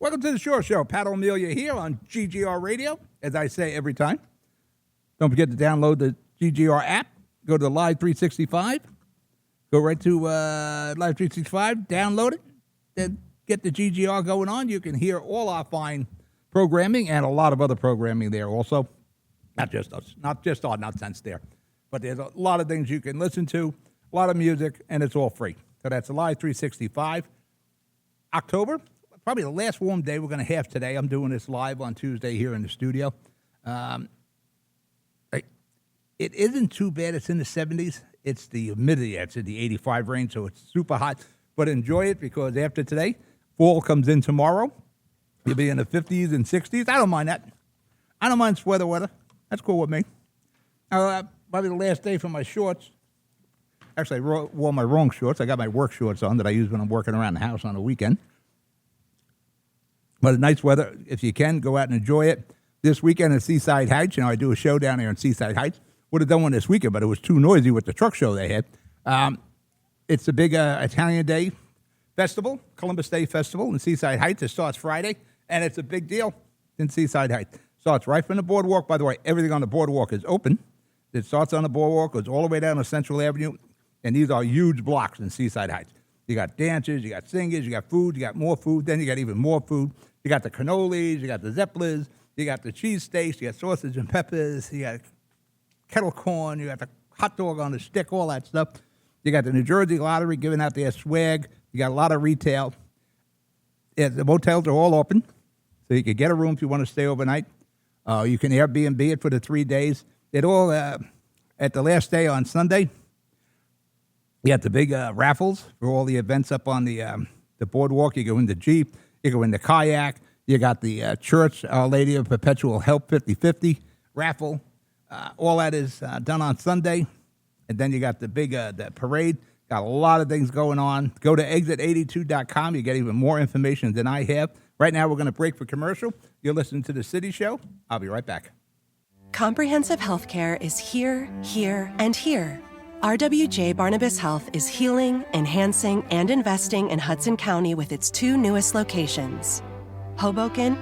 Welcome to the Shore Show. Pat O'Melia here on GGR Radio, as I say every time. Don't forget to download the GGR app. Go to Live 365. Go right to Live 365, download it, then get the GGR going on. You can hear all our fine programming and a lot of other programming there also. Not just us, not just our nonsense there. But there's a lot of things you can listen to, a lot of music, and it's all free. So that's Live 365. October, probably the last warm day we're going to have today. I'm doing this live on Tuesday here in the studio. It isn't too bad. It's in the 70s. It's the humidity. It's in the 85 range, so it's super hot. But enjoy it because after today, fall comes in tomorrow. You'll be in the 50s and 60s. I don't mind that. I don't mind sweater weather. That's cool with me. Probably the last day for my shorts. Actually, I wore my wrong shorts. I got my work shorts on that I use when I'm working around the house on the weekend. But it's nice weather. If you can, go out and enjoy it. This weekend at Seaside Heights, I do a show down there in Seaside Heights. Would have done one this weekend, but it was too noisy with the truck show they had. It's a big Italian Day festival, Columbus Day Festival in Seaside Heights. It starts Friday, and it's a big deal in Seaside Heights. Starts right from the boardwalk. By the way, everything on the boardwalk is open. It starts on the boardwalk, goes all the way down to Central Avenue, and these are huge blocks in Seaside Heights. You got dancers, you got singers, you got food, you got more food, then you got even more food. You got the cannolis, you got the Zeppelins, you got the cheese steaks, you got sausage and peppers, you got kettle corn, you got the hot dog on the stick, all that stuff. You got the New Jersey Lottery giving out their swag. You got a lot of retail. Yeah, the motels are all open, so you can get a room if you want to stay overnight. You can Airbnb it for the 3 days. It all, at the last day on Sunday, you got the big raffles for all the events up on the boardwalk. You go in the Jeep, you go in the kayak. You got the Church Our Lady of Perpetual Help 50/50 raffle. All that is done on Sunday. And then you got the big the parade. Got a lot of things going on. Go to exit82.com. You get even more information than I have. Right now, we're going to break for commercial. You're listening to The City Show. I'll be right back. Comprehensive healthcare is here, here, and here. RWJ Barnabas Health is healing, enhancing, and investing in Hudson County with its 2 newest locations, Hoboken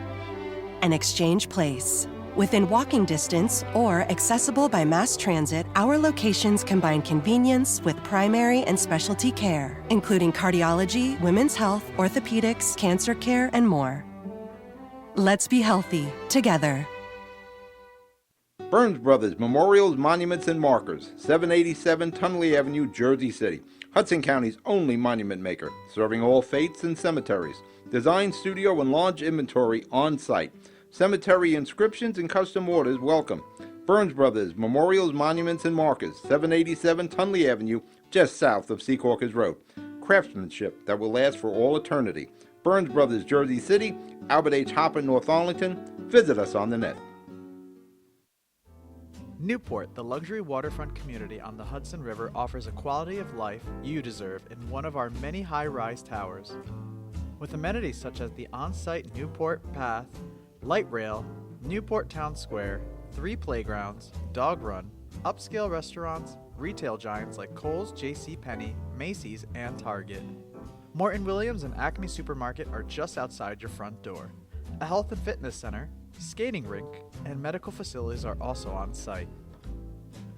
and Exchange Place. Within walking distance or accessible by mass transit, our locations combine convenience with primary and specialty care, including cardiology, women's health, orthopedics, cancer care, and more. Let's be healthy together. Burns Brothers Memorials, Monuments, and Markers, 787 Tunley Avenue, Jersey City. Hudson County's only monument maker, serving all faiths and cemeteries. Design, studio, and launch inventory on site. Cemetery inscriptions and custom orders welcome. Burns Brothers Memorials, Monuments, and Markers, 787 Tunley Avenue, just south of Secaucus Road. Craftsmanship that will last for all eternity. Burns Brothers, Jersey City, Albert H. Hopper, North Arlington. Visit us on the net. Newport, the luxury waterfront community on the Hudson River, offers a quality of life you deserve in one of our many high-rise towers. With amenities such as the on-site Newport Path, light rail, Newport Town Square, 3 playgrounds, dog run, upscale restaurants, retail giants like Kohl's, JCPenney, Macy's, and Target. Morton Williams and Acme Supermarket are just outside your front door. A health and fitness center, skating rink, and medical facilities are also on site.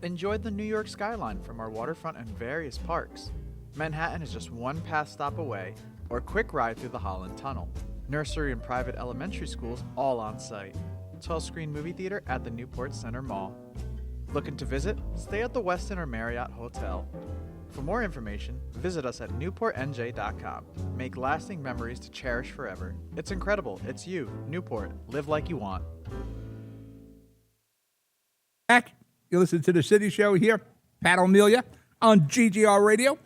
Enjoy the New York skyline from our waterfront and various parks. Manhattan is just 1 pass stop away, or a quick ride through the Holland Tunnel. Nursery and private elementary schools all on site. 12-screen movie theater at the Newport Center Mall. Looking to visit? Stay at the Westin or Marriott Hotel. For more information, visit us at newportnj.com. Make lasting memories to cherish forever. It's incredible. It's you, Newport. Live like you want. Back. You listen to The City Show here. Pat O'Melia on GGR Radio.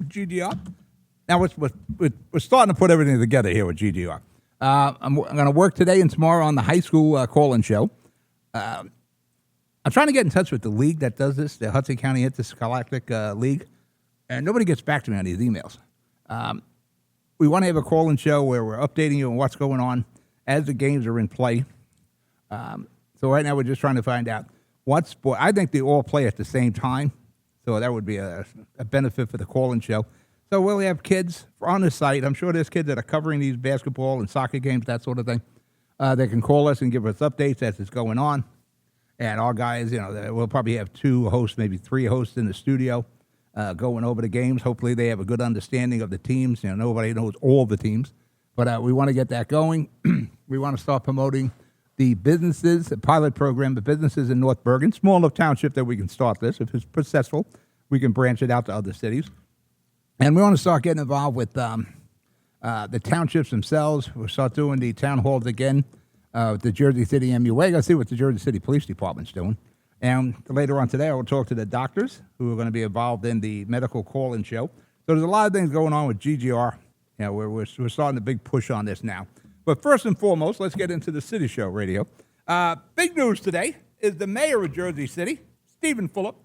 GGR. Now, we're starting to put everything together here with GGR. I'm going to work today and tomorrow on the high school call-in show. I'm trying to get in touch with the league that does this, the Hudson County Interscholastic League, and nobody gets back to me on these emails. We want to have a call-in show where we're updating you on what's going on as the games are in play. So right now we're just trying to find out what sport. I think they all play at the same time, so that would be a benefit for the call-in show. So we'll have kids on the site. I'm sure there's kids that are covering these basketball and soccer games, that sort of thing. They can call us and give us updates as it's going on. And our guys, we'll probably have 2 hosts, maybe 3 hosts in the studio going over the games. Hopefully they have a good understanding of the teams. Nobody knows all the teams. But we want to get that going. We want to start promoting the businesses, the pilot program, the businesses in North Bergen, small enough township that we can start this. If it's successful, we can branch it out to other cities. And we want to start getting involved with the townships themselves. We'll start doing the town halls again with the Jersey City MUA. Got to see what the Jersey City Police Department's doing. And later on today, I will talk to the doctors who are going to be involved in the medical call-in show. So there's a lot of things going on with GGR. We're starting a big push on this now. But first and foremost, let's get into the City Show Radio. Big news today is the mayor of Jersey City, Stephen Fulop,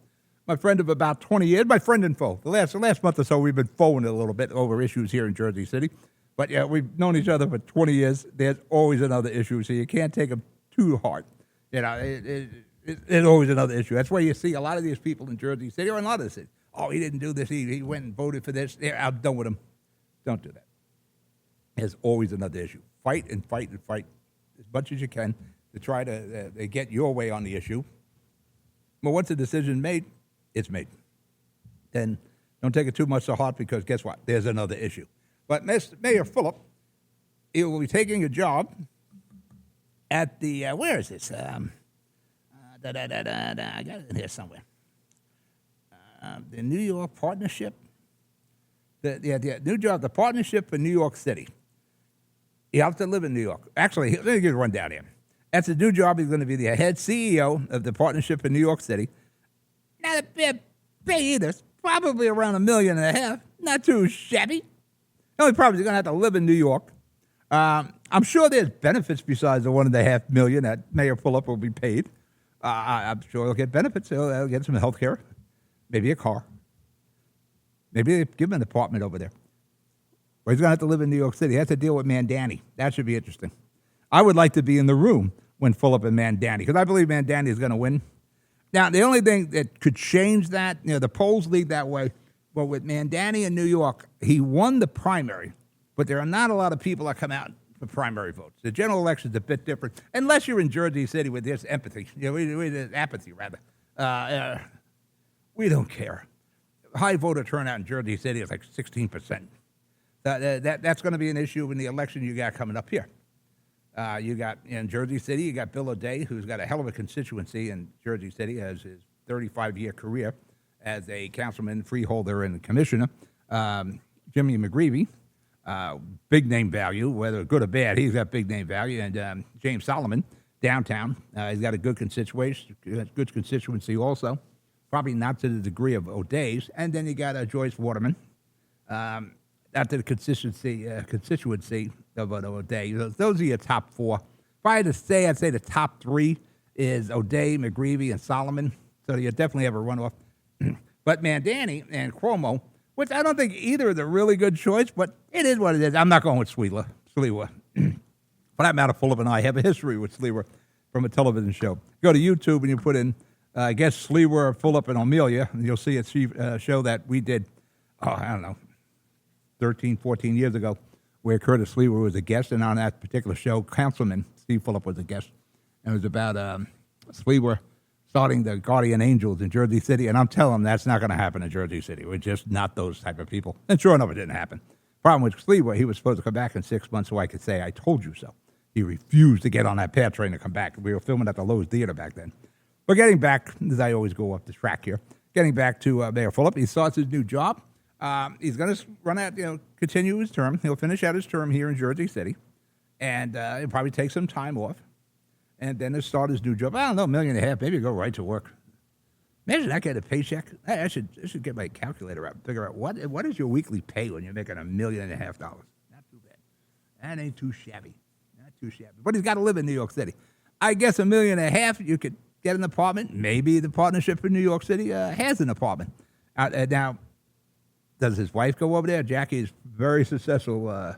my friend of about 20 years, my friend and foe. The last month or so, we've been foeing it a little bit over issues here in Jersey City. But, yeah, we've known each other for 20 years. There's always another issue, so you can't take them too hard. There's always another issue. That's why you see a lot of these people in Jersey City or in a lot of cities. Oh, he didn't do this. He went and voted for this. I'm done with him. Don't do that. There's always another issue. Fight and fight and fight as much as you can to try to get your way on the issue. But once a decision made, it's made. Then don't take it too much to heart because guess what? There's another issue. But Mayor Fulop, he will be taking a job at the, where is this? I got it in here somewhere. The New York Partnership. The new job, the Partnership for New York City. You have to live in New York. Actually, let me give you a rundown here. That's a new job. He's going to be the head CEO of the Partnership in New York City. Not a bad pay either. It's probably around $1.5 million. Not too shabby. The only problem is you're going to have to live in New York. I'm sure there's benefits besides the $1.5 million that Mayor Fulop will be paid. I'm sure he'll get benefits. He'll get some health care, maybe a car. Maybe they give him an apartment over there. Or he's going to have to live in New York City. He has to deal with Mandani. That should be interesting. I would like to be in the room when Fulop and Mandani, because I believe Mandani is going to win. Now, the only thing that could change that, the polls lead that way. But with Mandani in New York, he won the primary, but there are not a lot of people that come out for primary votes. The general election is a bit different, unless you're in Jersey City with this empathy. Apathy, rather. We don't care. High voter turnout in Jersey City is like 16%. That's going to be an issue in the election you got coming up here. You got in Jersey City, you got Bill O'Day, who's got a hell of a constituency in Jersey City, has his 35-year career as a councilman, freeholder, and commissioner. Jimmy McGreevy, big name value, whether good or bad, he's got big name value. And James Solomon, downtown, he's got a good constituency also. Probably not to the degree of O'Day's. And then you got Joyce Waterman. After the constituency of O'Day. Those are your top 4. If I had to say, I'd say the top 3 is O'Day, McGreevy, and Solomon. So you definitely have a runoff. But Mandani and Cuomo, which I don't think either is a really good choice, but it is what it is. I'm not going with Sliwa. For that matter, Fulop and I have a history with Sliwa from a television show. Go to YouTube and you put in, I guess, Sliwa, Fulop, and Amelia, and you'll see a show that we did, 13, 14 years ago, where Curtis Sliwa was a guest, and on that particular show, Councilman Steve Fulop was a guest. And it was about Sliwa starting the Guardian Angels in Jersey City, and I'm telling them that's not going to happen in Jersey City. We're just not those type of people. And sure enough, it didn't happen. Problem with Sliwa, he was supposed to come back in 6 months so I could say, I told you so. He refused to get on that PATH train to come back. We were filming at the Lowe's Theater back then. But getting back, as I always go off the track here, getting back to Mayor Fulop, he starts his new job. He's going to run out, continue his term. He'll finish out his term here in Jersey City, and he'll probably take some time off, and then he'll start his new job. I don't know, $1.5 million, maybe go right to work. Imagine I get a paycheck. I should get my calculator out and figure out what is your weekly pay when you're making $1.5 million. Not too bad. That ain't too shabby. Not too shabby. But he's got to live in New York City. I guess $1.5 million, you could get an apartment. Maybe the Partnership in New York City has an apartment. Now, does his wife go over there? Jackie's very successful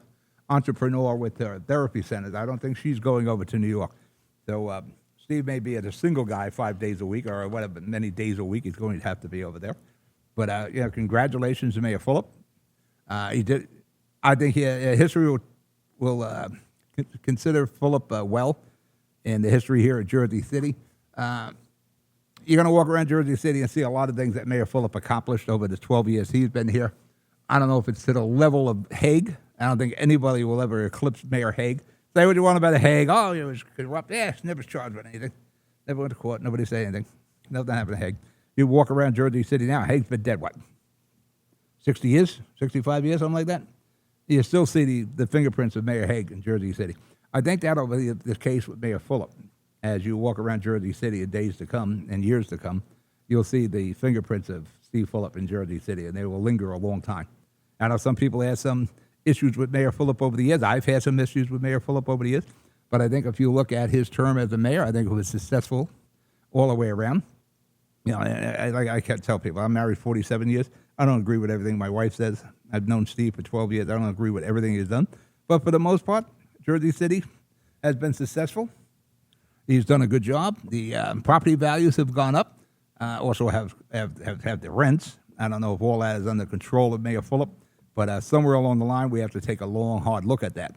entrepreneur with her therapy centers. I don't think she's going over to New York. So Steve may be a single guy 5 days a week or whatever, many days a week he's going to have to be over there. But, congratulations to Mayor Fulop. He did. I think history will consider Fulop well in the history here at Jersey City. You're going to walk around Jersey City and see a lot of things that Mayor Fulop accomplished over the 12 years he's been here. I don't know if it's to the level of Hague. I don't think anybody will ever eclipse Mayor Hague. Say what you want about Hague. Oh, he was corrupt. Yeah, never charged with anything. Never went to court. Nobody said anything. Nothing happened to Hague. You walk around Jersey City now. Hague's been dead, what, 60 years, 65 years, something like that? You still see the fingerprints of Mayor Hague in Jersey City. I think that'll be the case with Mayor Fulop. As you walk around Jersey City in days to come and years to come, you'll see the fingerprints of Steve Fulop in Jersey City, and they will linger a long time. I know some people have some issues with Mayor Fulop over the years. I've had some issues with Mayor Fulop over the years. But I think if you look at his term as a mayor, I think it was successful all the way around. You know, I can't tell people, I'm married 47 years. I don't agree with everything my wife says. I've known Steve for 12 years. I don't agree with everything he's done. But for the most part, Jersey City has been successful. He's done a good job. The property values have gone up. Also have the rents. I don't know if all that is under control of Mayor Fulop, but somewhere along the line, we have to take a long, hard look at that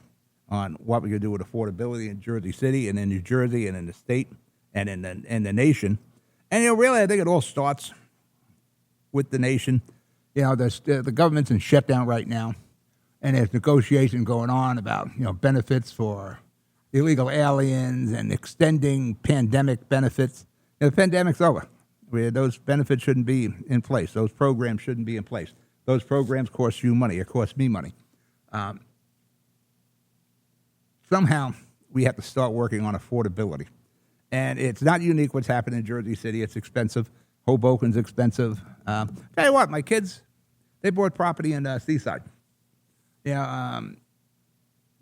on what we're going to do with affordability in Jersey City and in New Jersey and in the state and in the nation. And, you know, really, I think it all starts with the nation. You know, the government's in shutdown right now, and there's negotiation going on about, you know, benefits for illegal aliens and extending pandemic benefits. You know, the pandemic's over. Those benefits shouldn't be in place. Those programs shouldn't be in place. Those programs cost you money. It costs me money. Somehow, we have to start working on affordability. And it's not unique what's happened in Jersey City. It's expensive. Hoboken's expensive. Tell you what, my kids, they bought property in Seaside. Yeah,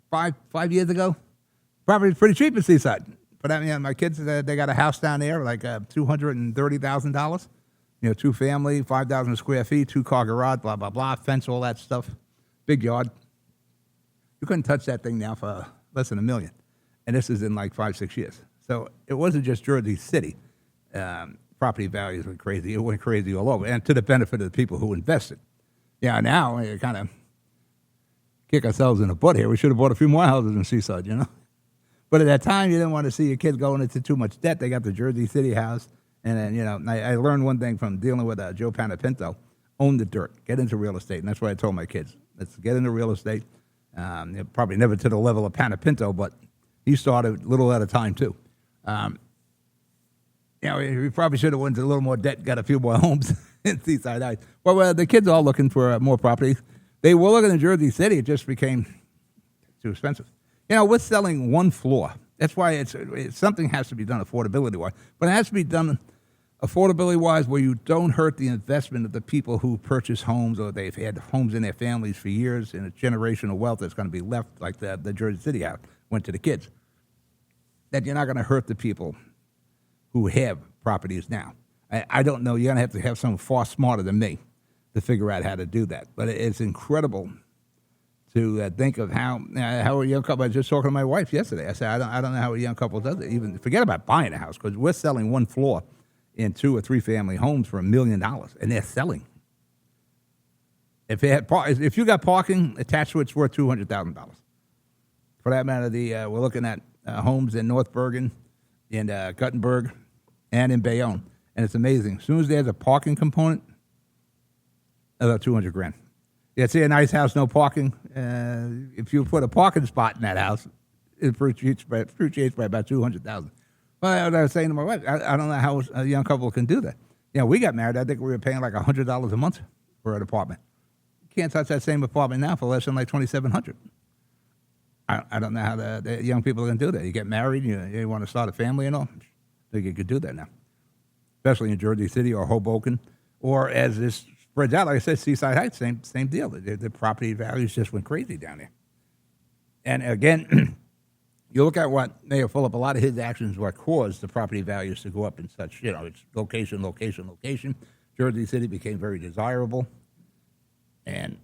5 years ago. Property's pretty cheap in Seaside. But I mean, my kids, they got a house down there, like $230,000. You know, 2-family, 5,000 square feet, 2-car garage, blah, blah, blah, fence, all that stuff. Big yard. You couldn't touch that thing now for less than $1 million. And this is in like 5-6 years. So it wasn't just Jersey City. Property values went crazy. It went crazy all over, and to the benefit of the people who invested. Yeah, now we kind of kick ourselves in the butt here. We should have bought a few more houses in Seaside, you know. But at that time, you didn't want to see your kids going into too much debt. They got the Jersey City house. And then, you know, I learned one thing from dealing with Joe Panapinto: own the dirt, get into real estate. And that's what I told my kids. Let's get into real estate. Probably never to the level of Panapinto, but he started a little at a time, too. You know, we probably should have went into a little more debt, got a few more homes in Seaside Heights. Well, the kids are all looking for more property. They were looking in Jersey City. It just became too expensive. You know, we're selling one floor. That's why something has to be done affordability-wise. But it has to be done affordability-wise where you don't hurt the investment of the people who purchase homes, or they've had homes in their families for years, and a generational wealth that's going to be left, like the Jersey City house went to the kids. That you're not going to hurt the people who have properties now. I don't know. You're going to have someone far smarter than me to figure out how to do that. But it's incredible to think of how a young couple. I was just talking to my wife yesterday. I said, I don't know how a young couple does it. Even forget about buying a house, because we're selling one floor in 2 or 3 family homes for $1 million, and they're selling. If you got parking attached to it, it's worth $200,000. For that matter, we're looking at homes in North Bergen, in Guttenberg, and in Bayonne, and it's amazing. As soon as there's a parking component, about $200,000. You see a nice house, no parking. If you put a parking spot in that house, it appreciates by about $200,000. Well, I was saying to my wife, I don't know how a young couple can do that. You know, we got married. I think we were paying like $100 a month for an apartment. You can't touch that same apartment now for less than like $2,700. I don't know how the young people can do that. You get married, you want to start a family and all. I think you could do that now, especially in Jersey City or Hoboken, or as this spreads out, like I said, Seaside Heights, same deal. The property values just went crazy down there. And again, you look at what Mayor Fulop, a lot of his actions what caused the property values to go up in such, you know, it's location. Jersey City became very desirable, and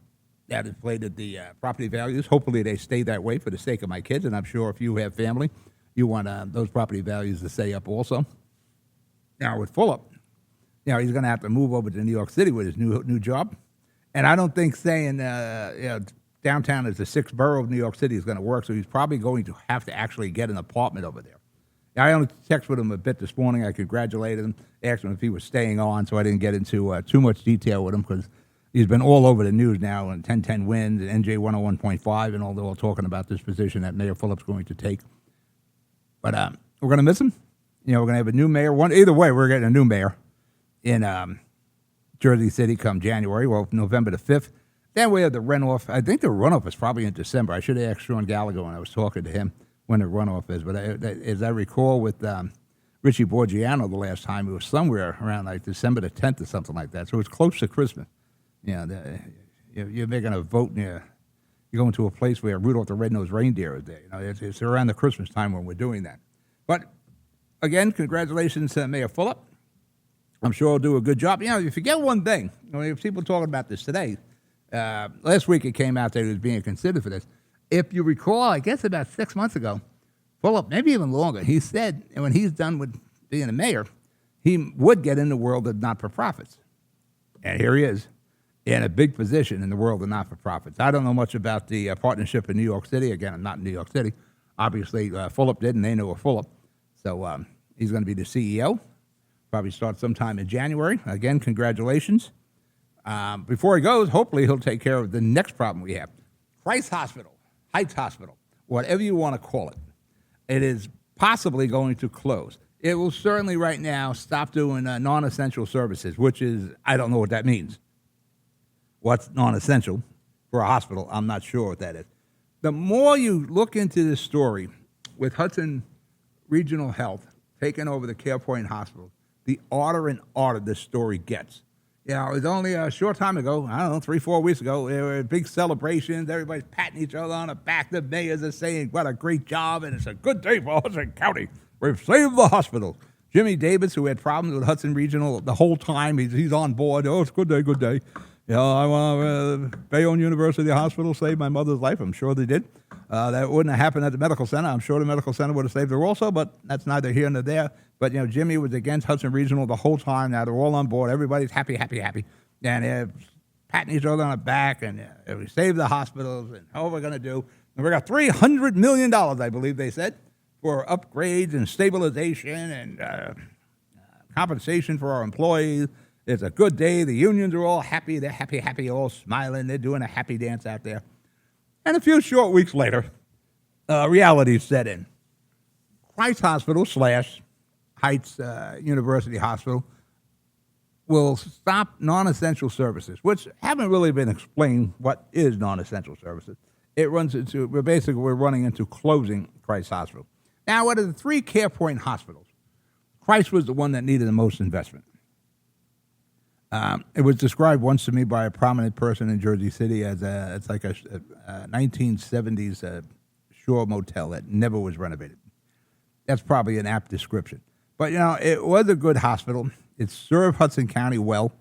that inflated the property values. Hopefully they stay that way for the sake of my kids, and I'm sure if you have family, you want those property values to stay up also. Now with Fulop, you know, he's going to have to move over to New York City with his new job, And I don't think saying downtown is the sixth borough of New York City is going to work, so he's probably going to have to actually get an apartment over there. I only texted with him a bit this morning. I congratulated him, asked him if he was staying on, so I didn't get into too much detail with him because he's been all over the news now on 1010 wins and NJ 101.5, and all talking about this position that Mayor Phillip's going to take. But we're going to miss him. We're going to have a new mayor. Either way, we're getting a new mayor in Jersey City come January, November the 5th. Then we have the runoff. I think the runoff is probably in December. I should have asked Sean Gallagher when I was talking to him when the runoff is. But as I recall with Richie Borgiano the last time, it was somewhere around like December the 10th or something like that. So it's close to Christmas. You're making a vote and you're going to a place where Rudolph the Red-Nosed Reindeer is there. It's around the Christmas time when we're doing that. But again, congratulations to Mayor Phillip. I'm sure he'll do a good job. You forget one thing. People talking about this today. Last week it came out that he was being considered for this. If you recall, I guess about 6 months ago, Phillip, maybe even longer, he said when he's done with being a mayor, he would get in the world of not-for-profits. And here he is in a big position in the world of not-for-profits. I don't know much about the partnership in New York City. Again, I'm not in New York City. Obviously, Phillip did, and they know a Phillip. So he's going to be the CEO. Probably start sometime in January. Again, congratulations. Before he goes, hopefully he'll take care of the next problem we have. Christ Hospital, Heights Hospital, whatever you want to call it. It is possibly going to close. It will certainly right now stop doing non-essential services, which is, I don't know what that means. What's non-essential for a hospital? I'm not sure what that is. The more you look into this story with Hudson Regional Health taking over the CarePoint Hospital, the odder and odder this story gets. It was only a short time ago, I don't know, 3-4 weeks ago, there were big celebrations, everybody's patting each other on the back, the mayors are saying, what a great job, and it's a good day for Hudson County. We've saved the hospital. Jimmy Davis, who had problems with Hudson Regional the whole time, he's on board. Oh, it's a good day. I want Bayonne University Hospital saved my mother's life. I'm sure they did. That wouldn't have happened at the medical center. I'm sure the medical center would have saved her also, but that's neither here nor there. But, Jimmy was against Hudson Regional the whole time. Now they're all on board. Everybody's happy. And they're patting each other on the back, and we saved the hospitals, and how are we going to do? And we got $300 million, I believe they said, for upgrades and stabilization and compensation for our employees. It's a good day. The unions are all happy. They're happy, all smiling. They're doing a happy dance out there. And a few short weeks later, reality set in. Christ Hospital / Heights University Hospital will stop non-essential services, which haven't really been explained what is non-essential services. We're running into closing Christ Hospital. Now, out of the 3 CarePoint hospitals, Christ was the one that needed the most investment. It was described once to me by a prominent person in Jersey City as it's like a 1970s shore motel that never was renovated. That's probably an apt description. But, it was a good hospital. It served Hudson County well.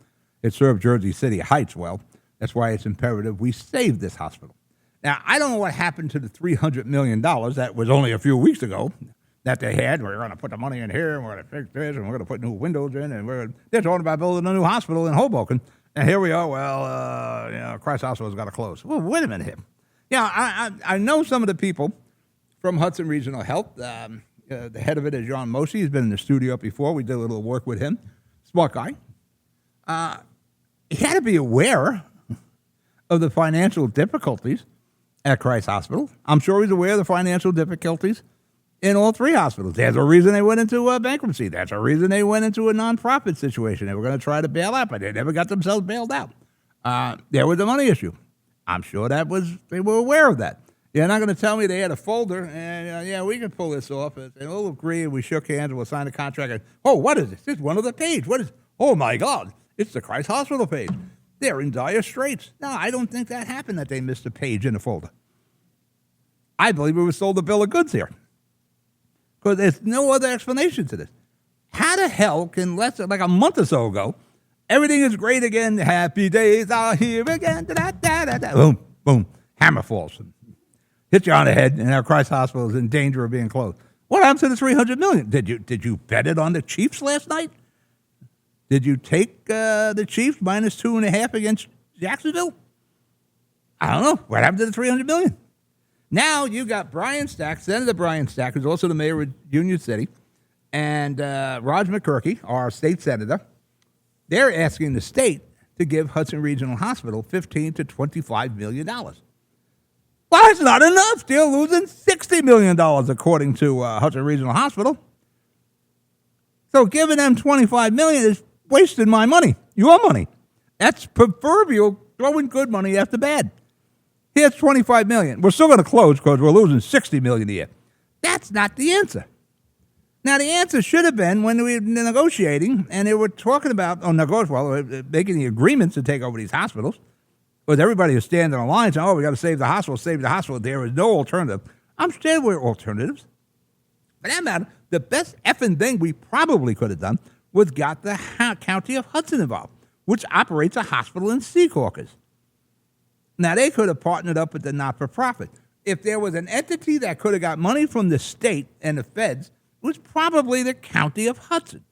It served Jersey City Heights well. That's why it's imperative we save this hospital. Now, I don't know what happened to the $300 million that was only a few weeks ago that they had. We're going to put the money in here, and we're going to fix this, and we're going to put new windows in, and they're talking about building a new hospital in Hoboken. And here we are, Christ Hospital's got to close. Well, wait a minute here. I know some of the people from Hudson Regional Health. The head of it is John Mosey. He's been in the studio before. We did a little work with him. Smart guy. He had to be aware of the financial difficulties at Christ Hospital. I'm sure he's aware of the financial difficulties in all 3 hospitals. There's a reason they went into bankruptcy. That's a reason they went into a nonprofit situation. They were going to try to bail out, but they never got themselves bailed out. There was a money issue. I'm sure they were aware of that. You're not going to tell me they had a folder, and we can pull this off. And we'll agree, and we shook hands, and we'll sign a contract. And, what is this? It's one of the page. What is? Oh, my God. It's the Christ Hospital page. They're in dire straits. No, I don't think that happened, that they missed a page in the folder. I believe it was sold a bill of goods here. Because there's no other explanation to this. How the hell can like a month or so ago, everything is great again, happy days are here again, da-da-da-da-da. Boom, boom, hammer falls. Hit you on the head, and our Christ Hospital is in danger of being closed. What happened to the $300 million? Did you bet it on the Chiefs last night? Did you take the Chiefs -2.5 against Jacksonville? I don't know. What happened to the $300 million? Now you got Brian Stack, Senator Brian Stack, who's also the mayor of Union City, and Raj McCurkey, our state senator. They're asking the state to give Hudson Regional Hospital $15 to $25 million. Well, that's not enough. They're losing $60 million, according to Hudson Regional Hospital. So giving them $25 million is wasting my money, your money. That's proverbial throwing good money after bad. Here's $25 million. We're still going to close because we're losing $60 million a year. That's not the answer. Now, the answer should have been when we were negotiating, and they were talking about, making the agreements to take over these hospitals, because everybody was standing in line saying, we got to save the hospital, save the hospital. There is no alternative. I'm sure there were alternatives. For that matter, the best effing thing we probably could have done was got the county of Hudson involved, which operates a hospital in Secaucus. Now, they could have partnered up with the not-for-profit. If there was an entity that could have got money from the state and the feds, it was probably the county of Hudson.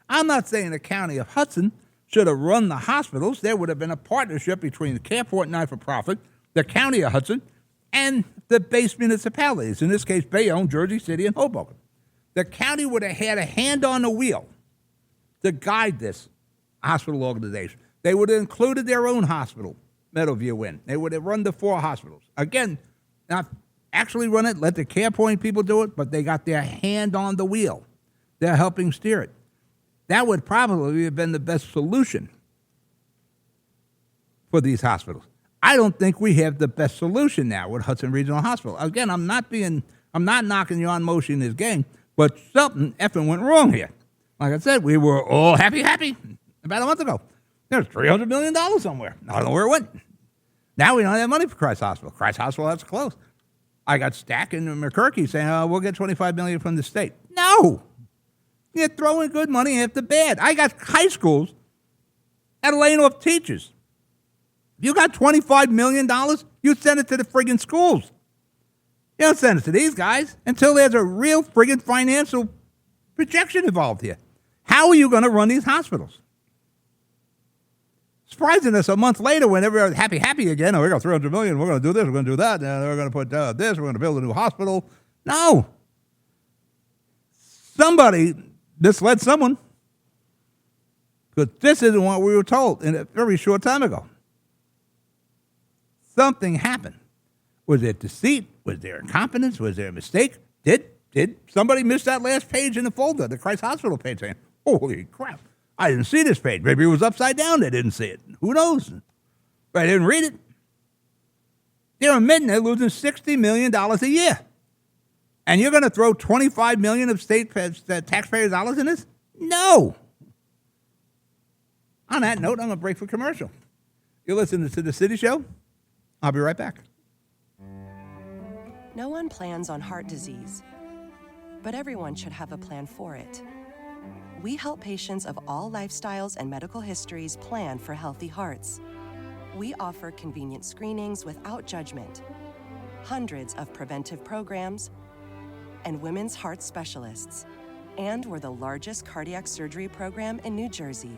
I'm not saying the county of Hudson should have run the hospitals. There would have been a partnership between the Careport not-for-profit, the county of Hudson, and the base municipalities, in this case, Bayonne, Jersey City, and Hoboken. The county would have had a hand on the wheel to guide this hospital organization. They would have included their own hospital, Meadowview Inn. They would have run the 4 hospitals. Again, not actually run it, let the Carepoint people do it, but they got their hand on the wheel. They're helping steer it. That would probably have been the best solution for these hospitals. I don't think we have the best solution now with Hudson Regional Hospital. Again, I'm not knocking John Moshe in his game, but something effing went wrong here. Like I said, we were all happy about a month ago. There's $300 million somewhere. I don't know where it went. Now we don't have money for Christ Hospital. Christ Hospital has to close. I got Stack and McCurkey saying, we'll get $25 million from the state. No. You're throwing good money after bad. I got high schools that are laying off teachers. If you got $25 million, you send it to the friggin' schools. You don't send it to these guys until there's a real friggin' financial projection involved here. How are you going to run these hospitals? Surprising us a month later when everybody's happy again. We got $300 million. We're going to do this. We're going to do that. And we're going to put this. We're going to build a new hospital. No. Somebody misled someone, because this isn't what we were told in a very short time ago. Something happened. Was there deceit? Was there incompetence? Was there a mistake? Did somebody miss that last page in the folder, the Christ Hospital page, saying, holy crap, I didn't see this page. Maybe it was upside down. They didn't see it. Who knows? But I didn't read it. They're admitting they're losing $60 million a year. And you're going to throw $25 million of state taxpayers' dollars in this? No. On that note, I'm going to break for commercial. You're listening to The City Show. I'll be right back. No one plans on heart disease, but everyone should have a plan for it. We help patients of all lifestyles and medical histories plan for healthy hearts. We offer convenient screenings without judgment, hundreds of preventive programs, and women's heart specialists. And we're the largest cardiac surgery program in New Jersey.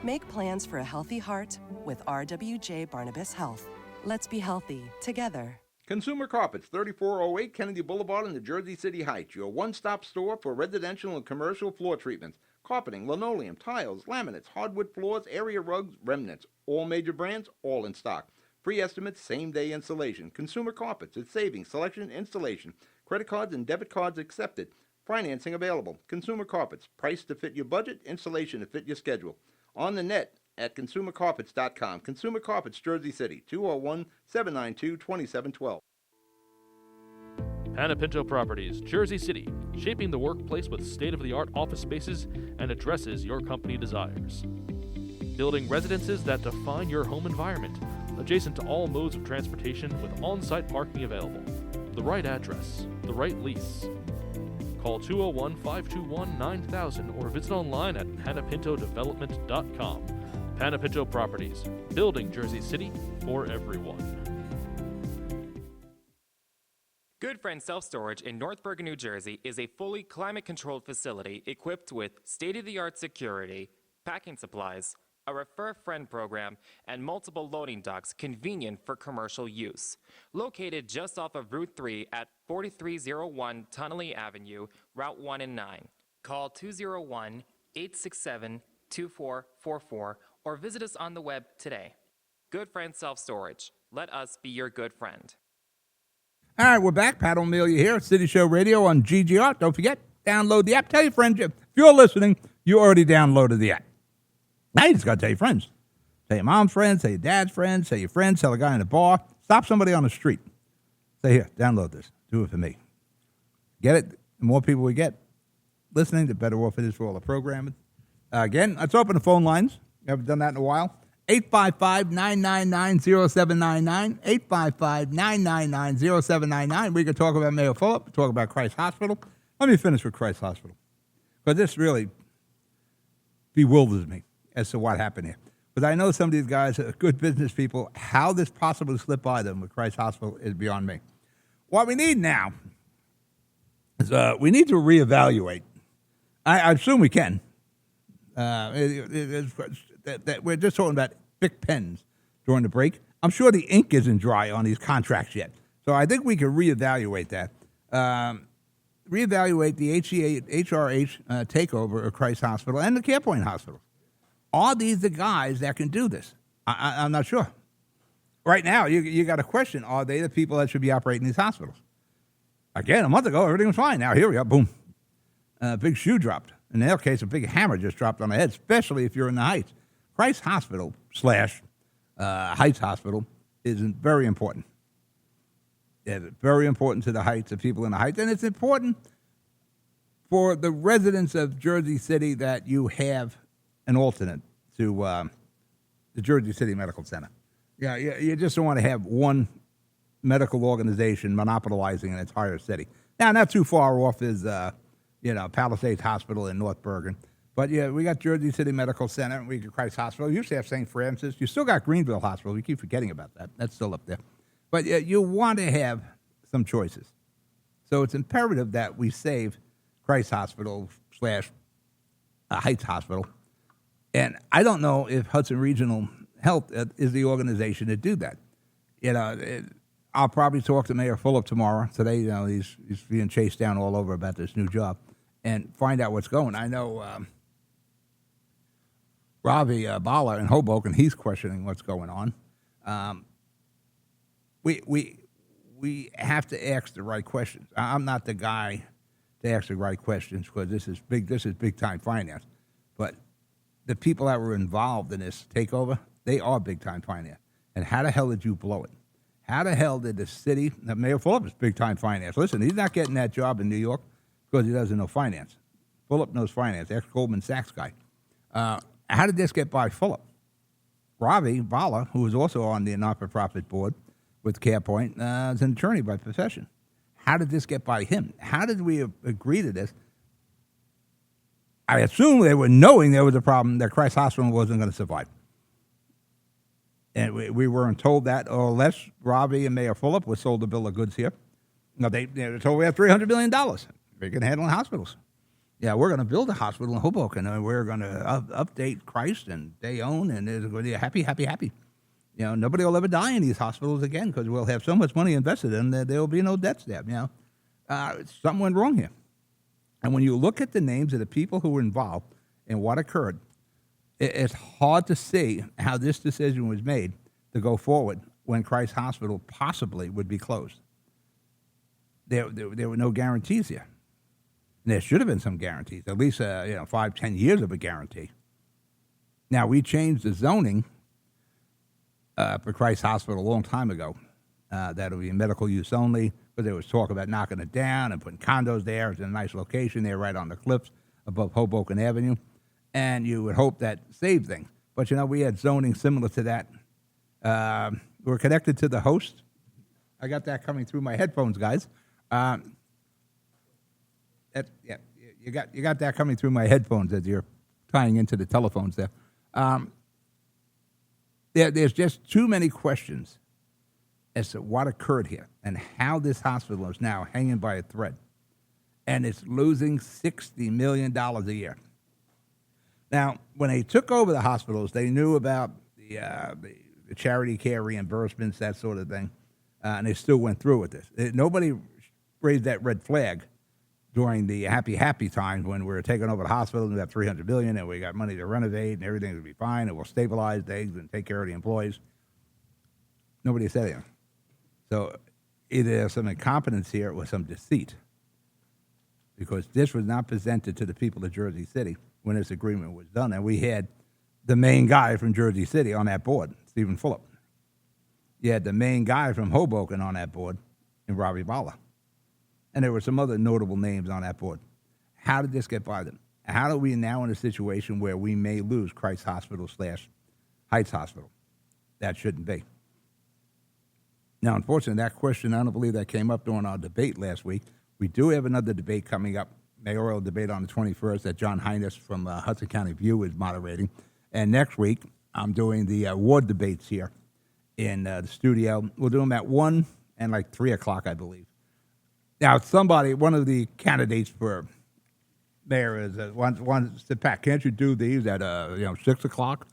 Make plans for a healthy heart with RWJ Barnabas Health. Let's be healthy together. Consumer Carpets, 3408 Kennedy Boulevard in the Jersey City Heights. Your one-stop store for residential and commercial floor treatments. Carpeting, linoleum, tiles, laminates, hardwood floors, area rugs, remnants. All major brands, all in stock. Free estimates, same-day installation. Consumer Carpets, it's savings, selection, installation. Credit cards and debit cards accepted. Financing available. Consumer Carpets, price to fit your budget, installation to fit your schedule. On the net at consumercarpets.com. Consumer Carpets, Jersey City, 201-792-2712. Panapinto Properties, Jersey City, shaping the workplace with state-of-the-art office spaces and addresses your company desires. Building residences that define your home environment, adjacent to all modes of transportation with on-site parking available. The right address, the right lease. Call 201-521-9000 or visit online at panapintodevelopment.com. Panapinto Properties, building Jersey City for everyone. Good Friend Self-Storage in North Bergen, New Jersey is a fully climate-controlled facility equipped with state-of-the-art security, packing supplies, a Refer a Friend program, and multiple loading docks convenient for commercial use. Located just off of Route 3 at 4301 Tunnelly Avenue, Route 1 and 9. Call 201-867-2444 or visit us on the web today. Good Friend Self-Storage. Let us be your good friend. All right, we're back. Pat O'Melia here at City Show Radio on GGR. Don't forget, download the app. Tell your friends. If you're listening, you already downloaded the app. Now you just got to tell your friends. Tell your mom's friends, tell your dad's friends, tell your friends, tell a guy in the bar. Stop somebody on the street. Say, here, download this. Do it for me. Get it? The more people we get listening, the better off it is for all the programming. Again, let's open the phone lines. We haven't done that in a while. 855-999-0799. 855-999-0799. We can talk about Mayor Fulop, talk about Christ Hospital. Let me finish with Christ Hospital, because this really bewilders me as to what happened here. Because I know some of these guys are good business people. How this possibly slipped by them with Christ Hospital is beyond me. What we need now is we need to reevaluate. I assume we can. We're just talking about big pens during the break. I'm sure the ink isn't dry on these contracts yet. So I think we can reevaluate that. Reevaluate the HRH takeover of Christ Hospital and the CarePoint Hospital. Are these the guys that can do this? I'm not sure. Right now, you got a question. Are they the people that should be operating these hospitals? Again, a month ago, everything was fine. Now, here we are, boom. Big shoe dropped. In their case, a big hammer just dropped on the head, especially if you're in the Heights. Christ Hospital / Heights Hospital is very important. It's very important to the Heights, the people in the Heights, and it's important for the residents of Jersey City that you have an alternate to the Jersey City Medical Center. Yeah, you just don't want to have one medical organization monopolizing an entire city. Now, not too far off is, Palisades Hospital in North Bergen. But, yeah, we got Jersey City Medical Center, and we got Christ Hospital. You used to have St. Francis. You still got Greenville Hospital. We keep forgetting about that. That's still up there. But you want to have some choices. So it's imperative that we save Christ Hospital / Heights Hospital. And I don't know if Hudson Regional Health is the organization to do that. I'll probably talk to Mayor Fulop tomorrow. Today, he's being chased down all over about this new job and find out what's going. I know Ravi Bala in Hoboken, he's questioning what's going on. We have to ask the right questions. I'm not the guy to ask the right questions because this is big time finance. But the people that were involved in this takeover, they are big time finance. And how the hell did you blow it? How the hell did the city, Mayor Fulop is big time finance. Listen, he's not getting that job in New York because he doesn't know finance. Fulop knows finance, ex-Goldman Sachs guy. How did this get by Fulop? Ravi Bala, who is also on the not-for-profit board with CarePoint, is an attorney by profession. How did this get by him? How did we agree to this? I assume they were knowing there was a problem that Christ Hospital wasn't going to survive. And we weren't told that, or unless Ravi and Mayor Fulop were sold a bill of goods here. No, they were told we have $300 million. We can handle hospitals. Yeah, we're going to build a hospital in Hoboken, and we're going to update Christ, and they own, and they're going to be happy, happy, happy. Nobody will ever die in these hospitals again because we'll have so much money invested in that there will be no debts there. Something went wrong here. And when you look at the names of the people who were involved and what occurred, it's hard to see how this decision was made to go forward when Christ Hospital possibly would be closed. There were no guarantees here. And there should have been some guarantees, at least 5-10 years of a guarantee. Now, we changed the zoning for Christ Hospital a long time ago. That would be medical use only, because there was talk about knocking it down and putting condos there. It's in a nice location there right on the cliffs above Hoboken Avenue. And you would hope that saved things. But, we had zoning similar to that. We're connected to the host. I got that coming through my headphones, guys. You got that coming through my headphones as you're tying into the telephones there. There's just too many questions as to what occurred here and how this hospital is now hanging by a thread. And it's losing $60 million a year. Now, when they took over the hospitals, they knew about the charity care reimbursements, that sort of thing, and they still went through with this. Nobody raised that red flag during the happy times when we were taking over the hospitals and we have $300 billion and we got money to renovate and everything will be fine and we'll stabilize things and take care of the employees. Nobody said anything. So either there's some incompetence here or some deceit, because this was not presented to the people of Jersey City when this agreement was done. And we had the main guy from Jersey City on that board, Stephen Fulop. You had the main guy from Hoboken on that board, and Robbie Balla. And there were some other notable names on that board. How did this get by them? How are we now in a situation where we may lose Christ Hospital / Heights Hospital? That shouldn't be. Now, unfortunately, that question, I don't believe that came up during our debate last week. We do have another debate coming up, mayoral debate on the 21st that John Hines from Hudson County View is moderating. And next week, I'm doing the ward debates here in the studio. We'll do them at 1 and like 3 o'clock, I believe. Now, one of the candidates for mayor is said, Pat, can't you do these at 6 o'clock?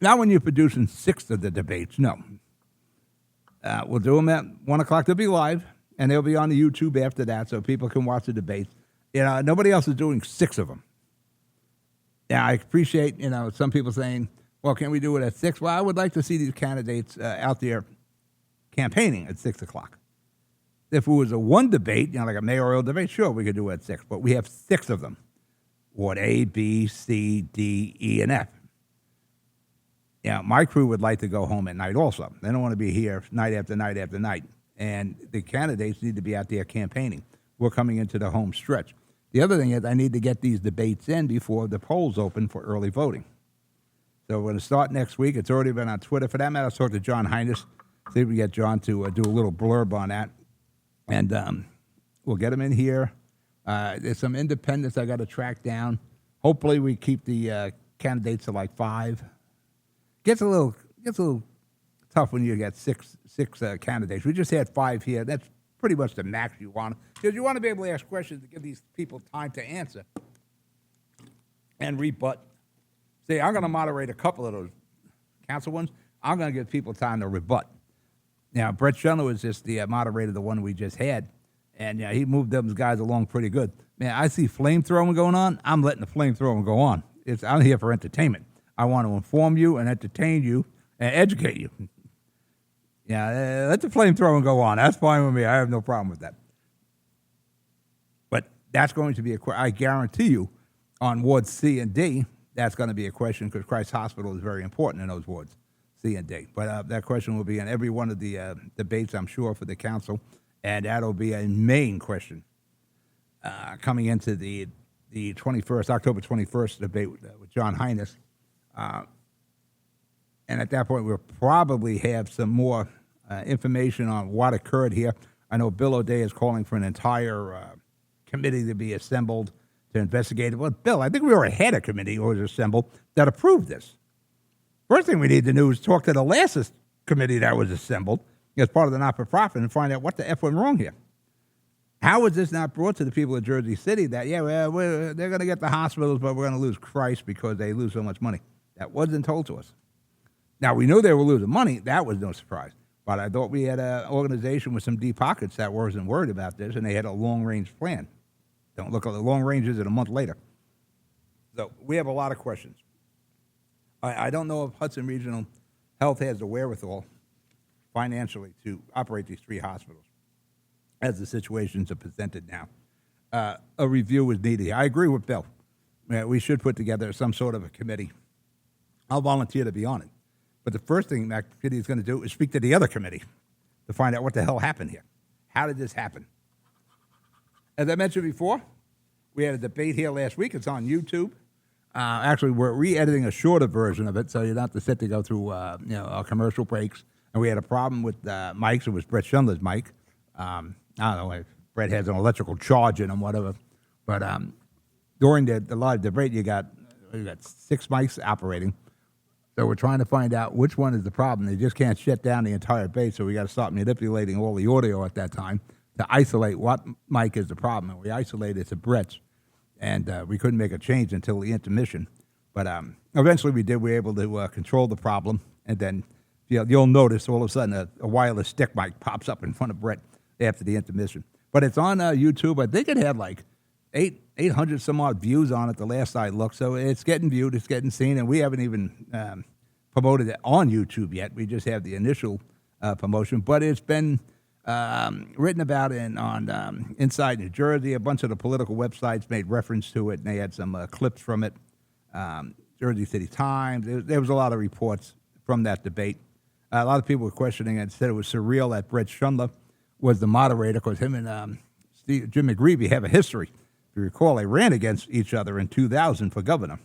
Not when you're producing 6 of the debates, no. We'll do them at 1 o'clock. They'll be live, and they'll be on the YouTube after that, so people can watch the debates. Nobody else is doing 6 of them. Now, I appreciate, some people saying, well, can we do it at 6? Well, I would like to see these candidates out there campaigning at 6 o'clock. If it was a one debate, like a mayoral debate, sure, we could do it at 6. But we have 6 of them. Ward A, B, C, D, E, and F. My crew would like to go home at night also. They don't want to be here night after night after night. And the candidates need to be out there campaigning. We're coming into the home stretch. The other thing is I need to get these debates in before the polls open for early voting. So we're going to start next week. It's already been on Twitter. For that matter, I'll talk to John Hines, see if we can get John to do a little blurb on that. And we'll get them in here. There's some independents I got to track down. Hopefully we keep the candidates to like 5. Gets a little tough when you get six candidates. We just had 5 here. That's pretty much the max you want, because you want to be able to ask questions to give these people time to answer and rebut. See, I'm going to moderate a couple of those council ones. I'm going to give people time to rebut. Now, Brett Schindler was just the moderator, the one we just had, and he moved those guys along pretty good. Man, I see flamethrowing going on. I'm letting the flamethrowing go on. I'm here for entertainment. I want to inform you and entertain you and educate you. Let the flamethrowing go on. That's fine with me. I have no problem with that. But that's going to be I guarantee you, on wards C and D, that's going to be a question, because Christ Hospital is very important in those wards, C and D. But that question will be in every one of the debates, I'm sure, for the council, and that'll be a main question coming into the 21st, October 21st debate with John Hines. And at that point, we'll probably have some more information on what occurred here. I know Bill O'Day is calling for an entire committee to be assembled to investigate it. Well, Bill, I think we already had a committee that was assembled that approved this. First thing we need to do is talk to the last committee that was assembled as part of the not-for-profit and find out what the F went wrong here. How was this not brought to the people of Jersey City that, they're going to get the hospitals, but we're going to lose Christ because they lose so much money? That wasn't told to us. Now, we knew they were losing money. That was no surprise. But I thought we had an organization with some deep pockets that wasn't worried about this, and they had a long-range plan. Don't look at the long ranges a month later. So we have a lot of questions. I don't know if Hudson Regional Health has the wherewithal financially to operate these 3 hospitals as the situations are presented now. A review is needed. I agree with Bill. We should put together some sort of a committee. I'll volunteer to be on it. But the first thing that committee is going to do is speak to the other committee to find out what the hell happened here. How did this happen? As I mentioned before, we had a debate here last week. It's on YouTube. Actually, we're re-editing a shorter version of it, so you don't have to sit to go through our commercial breaks. And we had a problem with mics. It was Brett Schindler's mic. I don't know if Brett has an electrical charge in him, whatever. But during the live debate, you got 6 mics operating. So we're trying to find out which one is the problem. They just can't shut down the entire base, so we got to start manipulating all the audio at that time to isolate what mic is the problem. And we isolated to Brett's. and we couldn't make a change until the intermission. But eventually we did. We were able to control the problem, and then you'll notice all of a sudden a wireless stick mic pops up in front of Brett after the intermission. But it's on YouTube. I think it had like 800 some odd views on it the last I looked. So it's getting viewed, it's getting seen, and we haven't even promoted it on YouTube yet. We just have the initial promotion. But it's been written about on Inside New Jersey. A bunch of the political websites made reference to it, and they had some clips from it. Jersey City Times. There was a lot of reports from that debate. A lot of people were questioning it, said it was surreal that Brett Schundler was the moderator because him and Jim McGreevey have a history. If you recall, they ran against each other in 2000 for governor.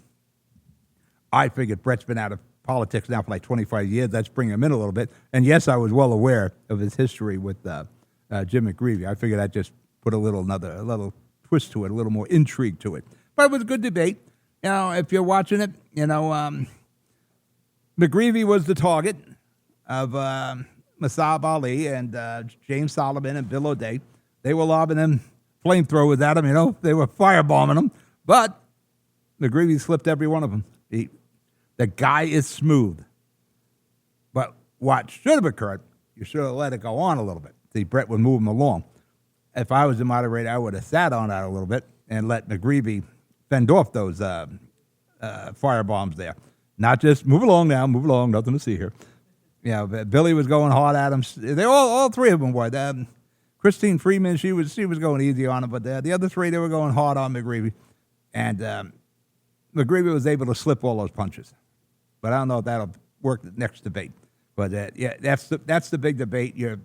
I figured Brett's been out of politics now for like 25 years. Let's bring him in a little bit. And yes, I was well aware of his history with Jim McGreevey. I figured I'd just put a little twist to it, a little more intrigue to it. But it was a good debate. You know, if you're watching it, McGreevey was the target of Masab Ali and James Solomon and Bill O'Day. They were lobbing them flamethrowers at him, They were firebombing him. But McGreevey slipped every one of them. The guy is smooth. But what should have occurred, you should have let it go on a little bit. See, Brett would move him along. If I was the moderator, I would have sat on that a little bit and let McGreevey fend off those firebombs there. Not just move along now, move along, nothing to see here. Billy was going hard at him. They all three of them were. Christine Freeman, she was going easy on him, but the other three, they were going hard on McGreevey. And McGreevey was able to slip all those punches. But I don't know if that'll work the next debate. But that's the big debate. You're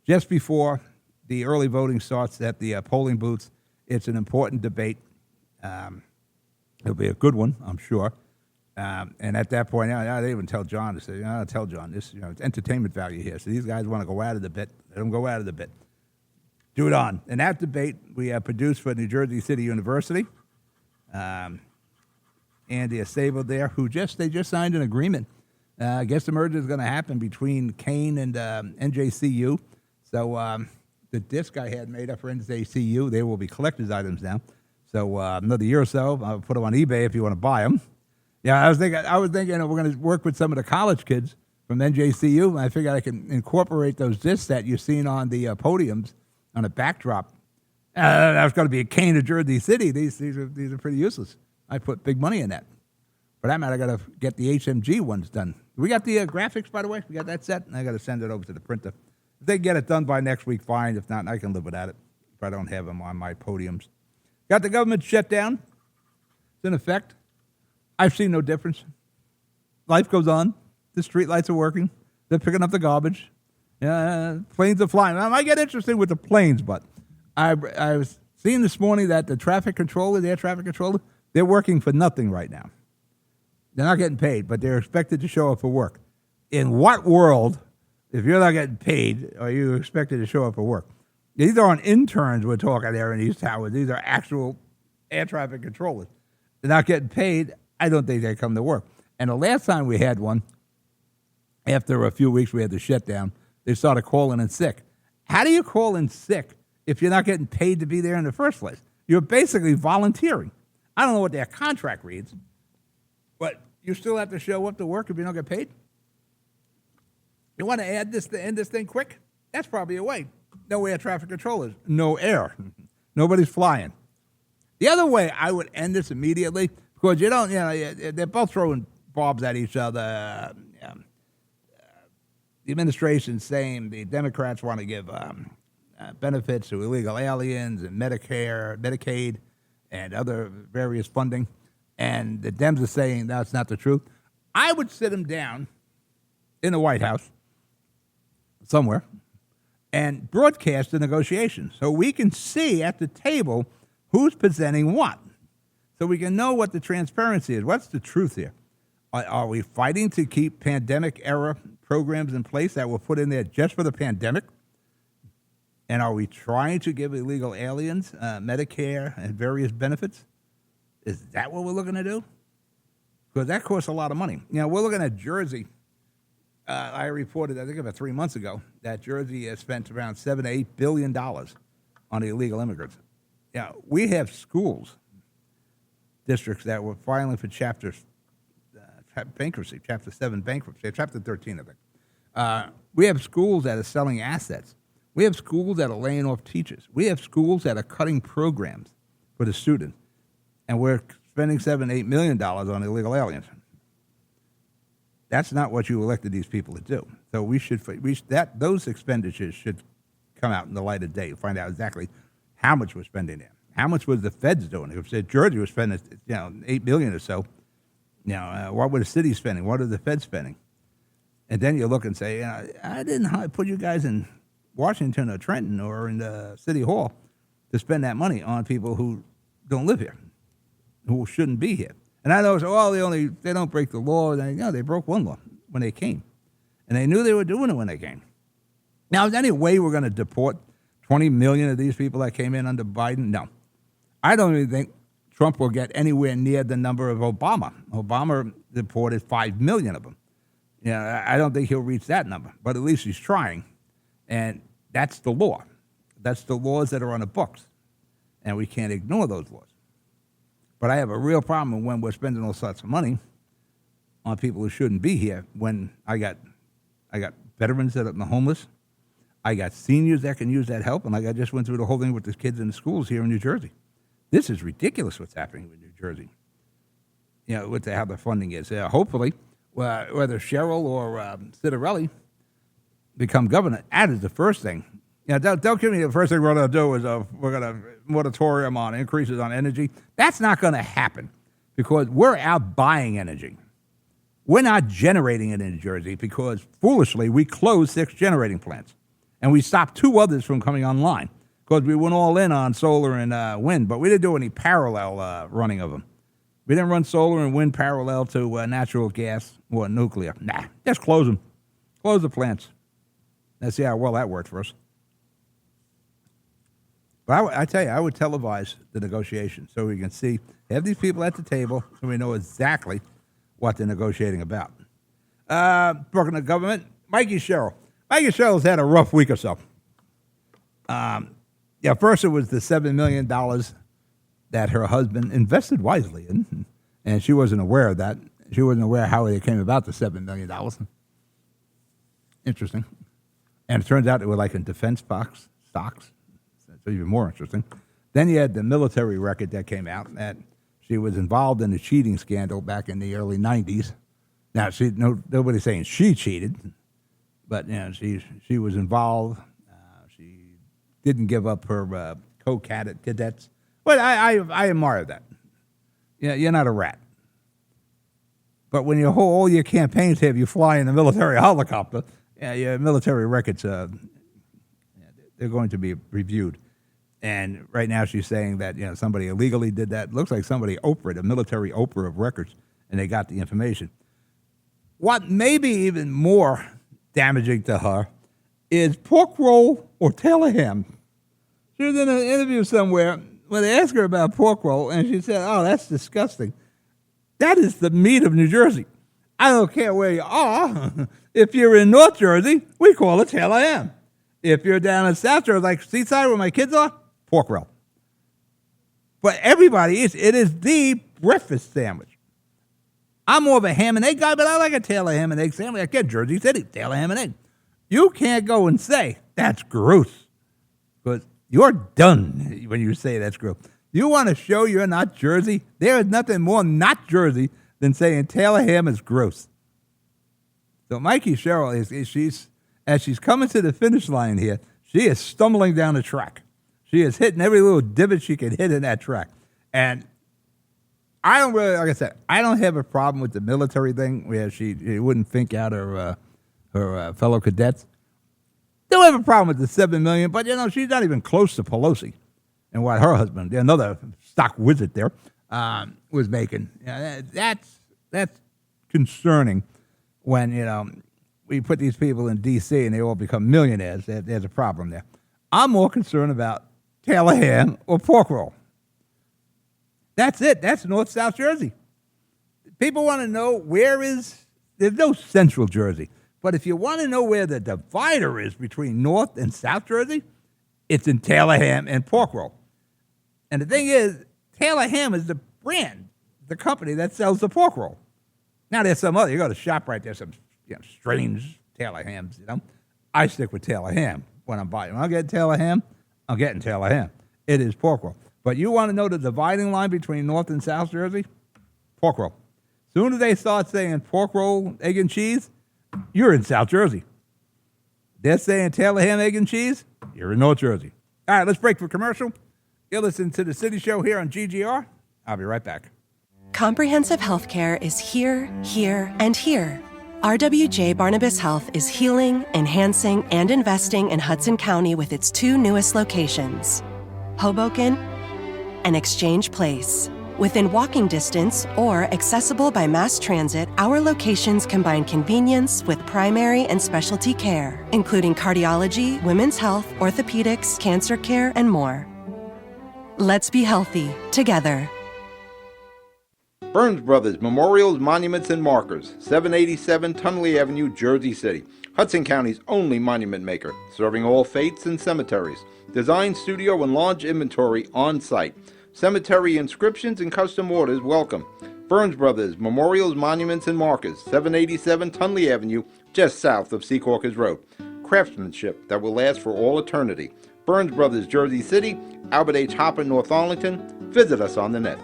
just before the early voting starts at the polling booths. It's an important debate. It'll be a good one, I'm sure. And at that point, I didn't even tell John to say, tell John this, it's entertainment value here. So these guys want to go at it a bit. Let them go at it a bit. Do it on. And that debate we produced for New Jersey City University. Andy Acebo there, they just signed an agreement. I guess the merger is going to happen between Kane and NJCU. So the disc I had made up for NJCU, they will be collector's items now. So another year or so, I'll put them on eBay if you want to buy them. Yeah, I was thinking we're going to work with some of the college kids from NJCU, and I figured I can incorporate those discs that you've seen on the podiums on a backdrop. That's going to be a Kane of Jersey City. These are pretty useless. I put big money in that. For that matter, I got to get the HMG ones done. We got the graphics, by the way. We got that set, and I got to send it over to the printer. If they get it done by next week, fine. If not, I can live without it. If I don't have them on my podiums. Got the government shut down. It's in effect. I've seen no difference. Life goes on. The street lights are working. They're picking up the garbage. Planes are flying. I might get interested with the planes, but I was seeing this morning that the air traffic controller, they're working for nothing right now. They're not getting paid, but they're expected to show up for work. In what world, if you're not getting paid, are you expected to show up for work? These aren't interns we're talking there in these towers. These are actual air traffic controllers. They're not getting paid. I don't think they come to work. And the last time we had one, after a few weeks we had the shutdown, they started calling in sick. How do you call in sick if you're not getting paid to be there in the first place? You're basically volunteering. I don't know what their contract reads, but you still have to show up to work if you don't get paid. You want to end this thing quick? That's probably a way. No air traffic controllers. No air. Nobody's flying. The other way I would end this immediately, because they're both throwing bobs at each other. The administration's saying the Democrats want to give benefits to illegal aliens and Medicare, Medicaid, and other various funding. And the Dems are saying that's not the truth. I would sit them down in the White House somewhere and broadcast the negotiations so we can see at the table who's presenting what, so we can know what the transparency is. What's the truth here? Are we fighting to keep pandemic-era programs in place that were put in there just for the pandemic? And are we trying to give illegal aliens Medicare and various benefits? Is that what we're looking to do? Because that costs a lot of money. We're looking at Jersey. I reported, I think about 3 months ago, that Jersey has spent around $7 to $8 billion on the illegal immigrants. We have schools districts that were filing for bankruptcy, Chapter 7 bankruptcy, Chapter 13, I think. We have schools that are selling assets. We have schools that are laying off teachers. We have schools that are cutting programs for the students. And we're spending $7-8 million on illegal aliens. That's not what you elected these people to do. So those expenditures should come out in the light of day. Find out exactly how much we're spending there. How much was the feds doing? If Georgia was spending, $8 billion or so, what were the cities spending? What are the feds spending? And then you look and say, I didn't put you guys in Washington or Trenton or in the City Hall to spend that money on people who don't live here, who shouldn't be here. And I know, they don't break the law. They broke one law when they came. And they knew they were doing it when they came. Now, is there any way we're going to deport 20 million of these people that came in under Biden? No. I don't even think Trump will get anywhere near the number of Obama. Obama deported 5 million of them. I don't think he'll reach that number, but at least he's trying. And that's the law. That's the laws that are on the books. And we can't ignore those laws. But I have a real problem when we're spending all sorts of money on people who shouldn't be here. When I got veterans that are homeless, I got seniors that can use that help, and I just went through the whole thing with the kids in the schools here in New Jersey. This is ridiculous what's happening with New Jersey. With how the funding is. Hopefully, whether Cheryl or Citarelli become governor, that is the first thing. Don't give me the first thing we're going to do is we're going to moratorium on increases on energy. That's not going to happen because we're out buying energy. We're not generating it in New Jersey because, foolishly, we closed 6 generating plants. And we stopped 2 others from coming online because we went all in on solar and wind, but we didn't do any parallel running of them. We didn't run solar and wind parallel to natural gas or nuclear. Nah, just close them. Close the plants. Let's see how well that worked for us. But I tell you, I would televise the negotiations so we can have these people at the table so we know exactly what they're negotiating about. Talking to government, Mikey Sherrill. Mikey Sherrill's had a rough week or so. First it was the $7 million that her husband invested wisely in, and she wasn't aware of that. She wasn't aware how they came about the $7 million. Interesting. And it turns out they were like in defense stocks. That's even more interesting. Then you had the military record that came out that she was involved in a cheating scandal back in the early 90s. Now, nobody's saying she cheated, but she was involved. She didn't give up her co-cadets. But I admire that. You're not a rat. But when all your campaigns have you fly in a military helicopter, your military records, they're going to be reviewed. And right now she's saying that somebody illegally did that. Looks like somebody Oprah'd, a military Oprah of records, and they got the information. What may be even more damaging to her is pork roll or tailor ham. She was in an interview somewhere where they asked her about pork roll, and she said, "Oh, that's disgusting. That is the meat of New Jersey. I don't care where you are. If you're in North Jersey, we call it tailor ham. If you're down in South Jersey, like Seaside where my kids are, pork roll." But everybody it is the breakfast sandwich. I'm more of a ham and egg guy, but I like a tailor ham and egg sandwich. I get Jersey City, tailor ham and egg. You can't go and say, that's gross. Because you're done when you say that's gross. You want to show you're not Jersey? There is nothing more not Jersey than saying tailor ham is gross. So Mikey Sherrill, as she's coming to the finish line here, she is stumbling down the track. She is hitting every little divot she can hit in that track. And I don't really, like I said, I don't have a problem with the military thing where she wouldn't think out her fellow cadets. Don't have a problem with the $7 million, but she's not even close to Pelosi and what her husband, another stock wizard there, was making. That's concerning when we put these people in D.C. and they all become millionaires. There's a problem there. I'm more concerned about tailor ham or pork roll. That's it. That's North-South Jersey. People want to know there's no Central Jersey. But if you want to know where the divider is between North and South Jersey, it's in tailor ham and pork roll. And the thing is, tailor ham is the brand. the company that sells the pork roll. Now, there's some other, you go to ShopRite, there's some strange Taylor hams, I stick with Taylor ham when I'm buying. When I'm getting Taylor ham, I'm getting Taylor ham. It is pork roll. But you want to know the dividing line between North and South Jersey? Pork roll. Soon as they start saying pork roll, egg and cheese, you're in South Jersey. They're saying Taylor ham, egg and cheese, you're in North Jersey. All right, let's break for commercial. You're listening to The City Show here on GGR. I'll be right back. Comprehensive healthcare is here, here, and here. RWJ Barnabas Health is healing, enhancing, and investing in Hudson County with its two newest locations, Hoboken and Exchange Place. Within walking distance or accessible by mass transit, our locations combine convenience with primary and specialty care, including cardiology, women's health, orthopedics, cancer care, and more. Let's be healthy together. Burns Brothers Memorials, Monuments, and Markers, 787 Tunley Avenue, Jersey City. Hudson County's only monument maker, serving all faiths and cemeteries. Design, studio, and large inventory on site. Cemetery inscriptions and custom orders welcome. Burns Brothers Memorials, Monuments, and Markers, 787 Tunley Avenue, just south of Secaucus Road. Craftsmanship that will last for all eternity. Burns Brothers, Jersey City, Albert H. Hopper, North Arlington. Visit us on the net.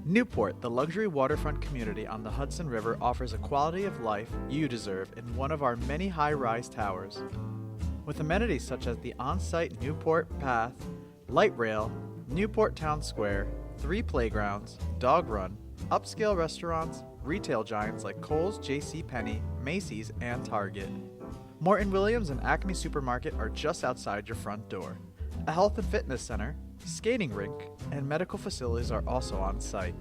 Newport, the luxury waterfront community on the Hudson River, offers a quality of life you deserve in one of our many high-rise towers. With amenities such as the on-site Newport Path, light rail, Newport Town Square, 3 playgrounds, dog run, upscale restaurants, retail giants like Kohl's, JCPenney, Macy's, and Target. Morton Williams and Acme Supermarket are just outside your front door. A health and fitness center, skating rink, and medical facilities are also on site.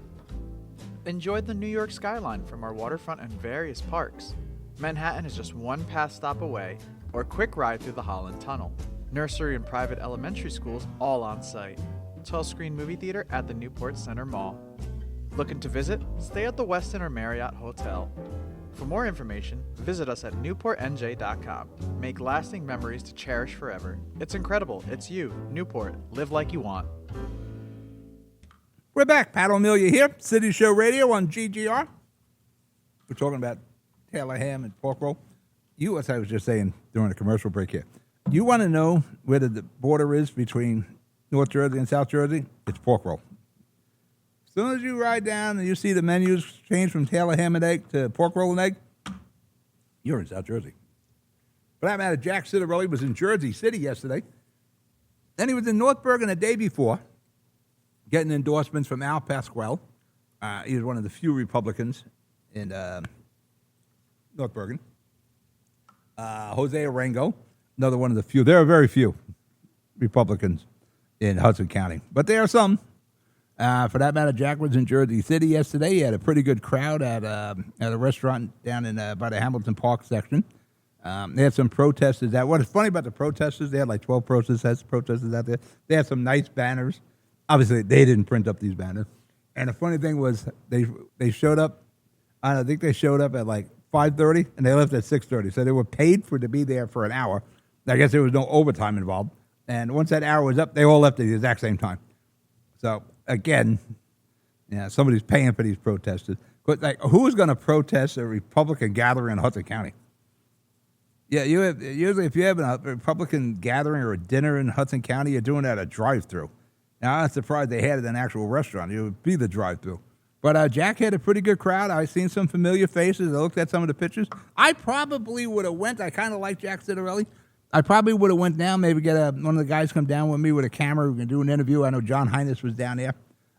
Enjoy the New York skyline from our waterfront and various parks. Manhattan is just one pass stop away, or quick ride through the Holland Tunnel. Nursery and private elementary schools all on site. 12-screen movie theater at the Newport Center Mall. Looking to visit? Stay at the Westin or Marriott Hotel. For more information, visit us at newportnj.com. Make lasting memories to cherish forever. It's incredible. It's you, Newport. Live like you want. We're back. Pat O'Melia here, City Show Radio on GGR. We're talking about Taylor ham and pork roll. As I was just saying during the commercial break here, you want to know where the border is between North Jersey and South Jersey? It's pork roll. As soon as you ride down and you see the menus change from Taylor ham and egg to pork roll and egg, you're in South Jersey. For that matter, Jack Citarelli was in Jersey City yesterday. Then he was in North Bergen the day before, getting endorsements from Al Pasquale. He was one of the few Republicans in North Bergen. Jose Arango, another one of the few. There are very few Republicans in Hudson County, but there are some. For that matter, Jack was in Jersey City yesterday. He had a pretty good crowd at a restaurant down in by the Hamilton Park section. They had some protesters out. What is funny about the protesters, they had like 12 protesters out there. They had some nice banners. Obviously, they didn't print up these banners. And the funny thing was they showed up, I think they showed up at like 5:30, and they left at 6:30. So they were paid to be there for an hour. I guess there was no overtime involved. And once that hour was up, they all left at the exact same time. So, again, somebody's paying for these protesters. But like, who's going to protest a Republican gathering in Hudson County? Yeah, usually if you have a Republican gathering or a dinner in Hudson County, you're doing it at a drive-through. Now, I'm not surprised they had it in an actual restaurant. It would be the drive-through. But Jack had a pretty good crowd. I've seen some familiar faces. I looked at some of the pictures. I probably would have went. I kind of like Jack Citarelli. I probably would have went down, maybe get one of the guys come down with me with a camera. We can do an interview. I know John Heinous was down there.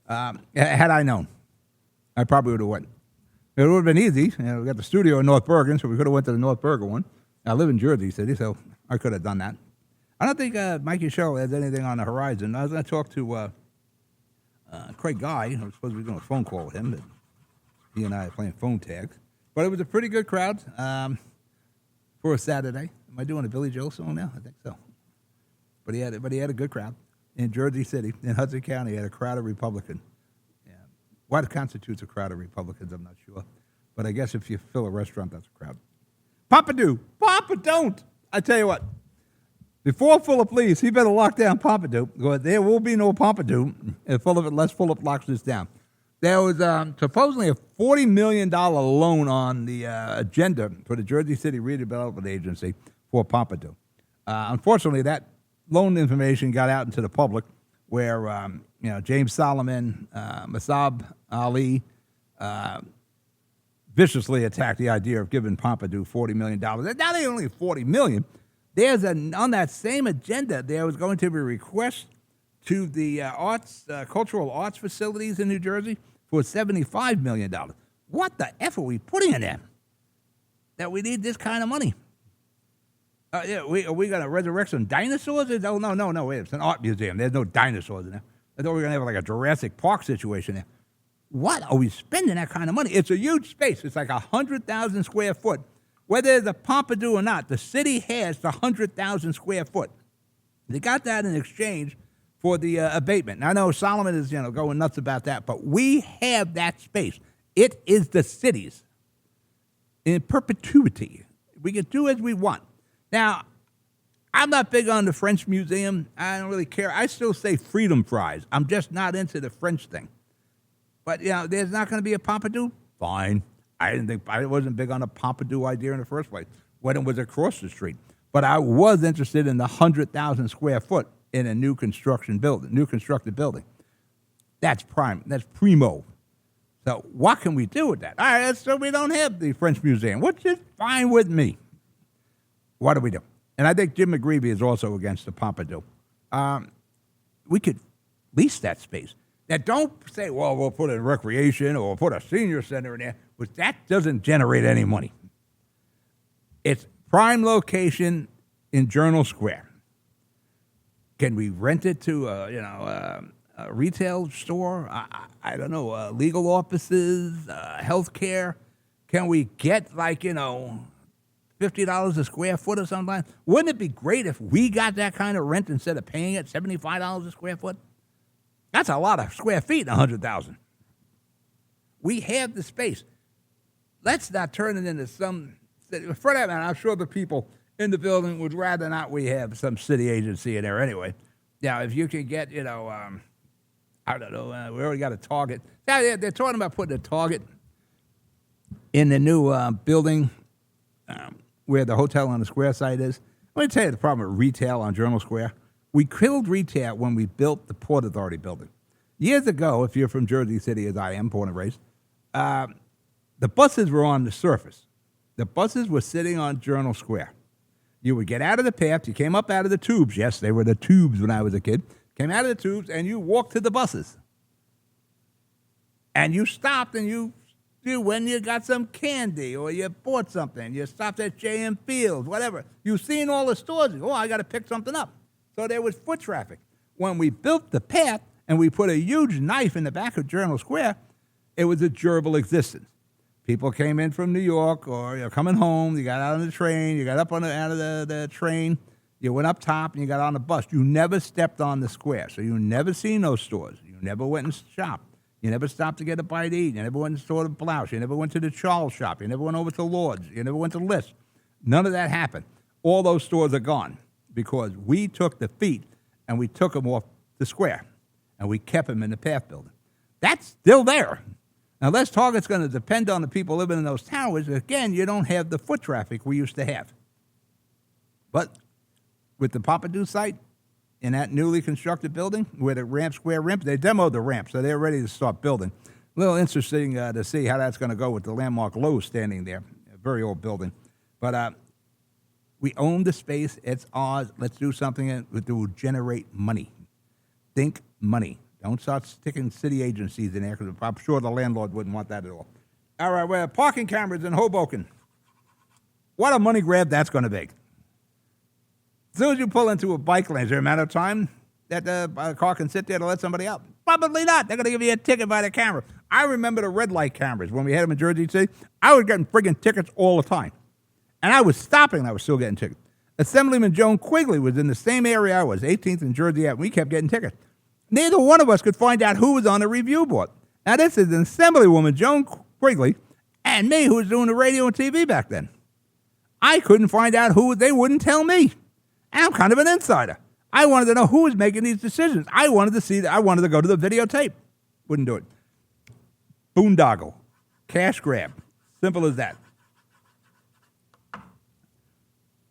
Had I known, I probably would have went. It would have been easy. We got the studio in North Bergen, so we could have went to the North Bergen one. I live in Jersey City, so I could have done that. I don't think Mikey Sherrill has anything on the horizon. I was going to talk to Craig Guy. I was supposed to be doing a phone call with him, but he and I are playing phone tags. But it was a pretty good crowd for a Saturday. Am I doing a Billy Joel song now? I think so. But he had a good crowd in Jersey City, in Hudson County. He had a crowd of Republicans. Yeah. What constitutes a crowd of Republicans, I'm not sure. But I guess if you fill a restaurant, that's a crowd. Papa do. Papa don't. I tell you what. Before Philip leaves, he better lock down Pompidou, because there will be no Pompidou unless Philip locks this down. There was supposedly a $40 million loan on the agenda for the Jersey City Redevelopment Agency for Pompidou. Unfortunately, that loan information got out into the public, where James Solomon, Masab Ali viciously attacked the idea of giving Pompidou $40 million. Now they only $40 million. There's on that same agenda, there was going to be a request to the cultural arts facilities in New Jersey for $75 million. What the F are we putting in there? That we need this kind of money? Are we going to resurrect some dinosaurs? Oh, no, wait, it's an art museum. There's no dinosaurs in there. I thought we were going to have like a Jurassic Park situation there. What are we spending that kind of money? It's a huge space. It's like 100,000 square foot. Whether it's a Pompidou or not, the city has the 100,000 square foot. They got that in exchange for the abatement. Now, I know Solomon is going nuts about that, but we have that space. It is the city's in perpetuity. We can do as we want. Now, I'm not big on the French Museum. I don't really care. I still say freedom fries. I'm just not into the French thing. But, there's not going to be a Pompidou? Fine. I wasn't big on the Pompidou idea in the first place when it was across the street. But I was interested in the 100,000 square foot in a new constructed building. That's prime. That's primo. So what can we do with that? All right, so we don't have the French Museum, which is fine with me. What do we do? And I think Jim McGreevy is also against the Pompidou. We could lease that space. Now, don't say, well, we'll put a recreation or we'll put a senior center in there, but that doesn't generate any money. It's prime location in Journal Square. Can we rent it to a retail store? I don't know, legal offices, healthcare. Can we get $50 a square foot or something? Wouldn't it be great if we got that kind of rent instead of paying it $75 a square foot? That's a lot of square feet in 100,000. We have the space. Let's not turn it into some. For that matter, I'm sure the people in the building would rather not we have some city agency in there anyway. Now, if you can get, I don't know, we already got a Target. They're talking about putting a Target in the new building where the hotel on the Square site is. Let me tell you the problem with retail on Journal Square. We killed retail when we built the Port Authority building. Years ago, if you're from Jersey City, as I am, born and raised, the buses were on the surface. The buses were sitting on Journal Square. You would get out of the path, you came up out of the tubes. Yes, they were the tubes when I was a kid. Came out of the tubes, and you walked to the buses. And you stopped, and you when you got some candy or you bought something. You stopped at J.M. Fields, whatever. You've seen all the stores. Oh, I got to pick something up. So there was foot traffic. When we built the path and we put a huge knife in the back of Journal Square, it was a gerbil existence. People came in from New York or you're coming home, you got out on the train, you got up out of the train, you went up top and you got on the bus. You never stepped on the square, so you never seen those stores. You never went and shopped. You never stopped to get a bite to eat. You never went and saw the blouse. You never went to the Charles shop. You never went over to Lord's. You never went to List. None of that happened. All those stores are gone because we took the feet and we took them off the square and we kept them in the path building. That's still there. Unless Target's going to depend on the people living in those towers, again, you don't have the foot traffic we used to have. But with the Pompidou site in that newly constructed building where the square ramp, they demoed the ramp, so they're ready to start building. A little interesting to see how that's going to go with the landmark Lowe's standing there, a very old building. But we own the space. It's ours. Let's do something that will generate money. Think money. Don't start sticking city agencies in there because I'm sure the landlord wouldn't want that at all. All right, well, parking cameras in Hoboken. What a money grab that's going to be. As soon as you pull into a bike lane, is there a matter of time that a car can sit there to let somebody out? Probably not. They're going to give you a ticket by the camera. I remember the red light cameras when we had them in Jersey City. I was getting friggin' tickets all the time. And I was stopping and I was still getting tickets. Assemblyman Joan Quigley was in the same area I was, 18th and Jersey Ave. We kept getting tickets. Neither one of us could find out who was on the review board. Now, this is an Assemblywoman, Joan Quigley, and me, who was doing the radio and TV back then. I couldn't find out who. They wouldn't tell me. And I'm kind of an insider. I wanted to know who was making these decisions. I wanted to go to the videotape. Wouldn't do it. Boondoggle. Cash grab. Simple as that.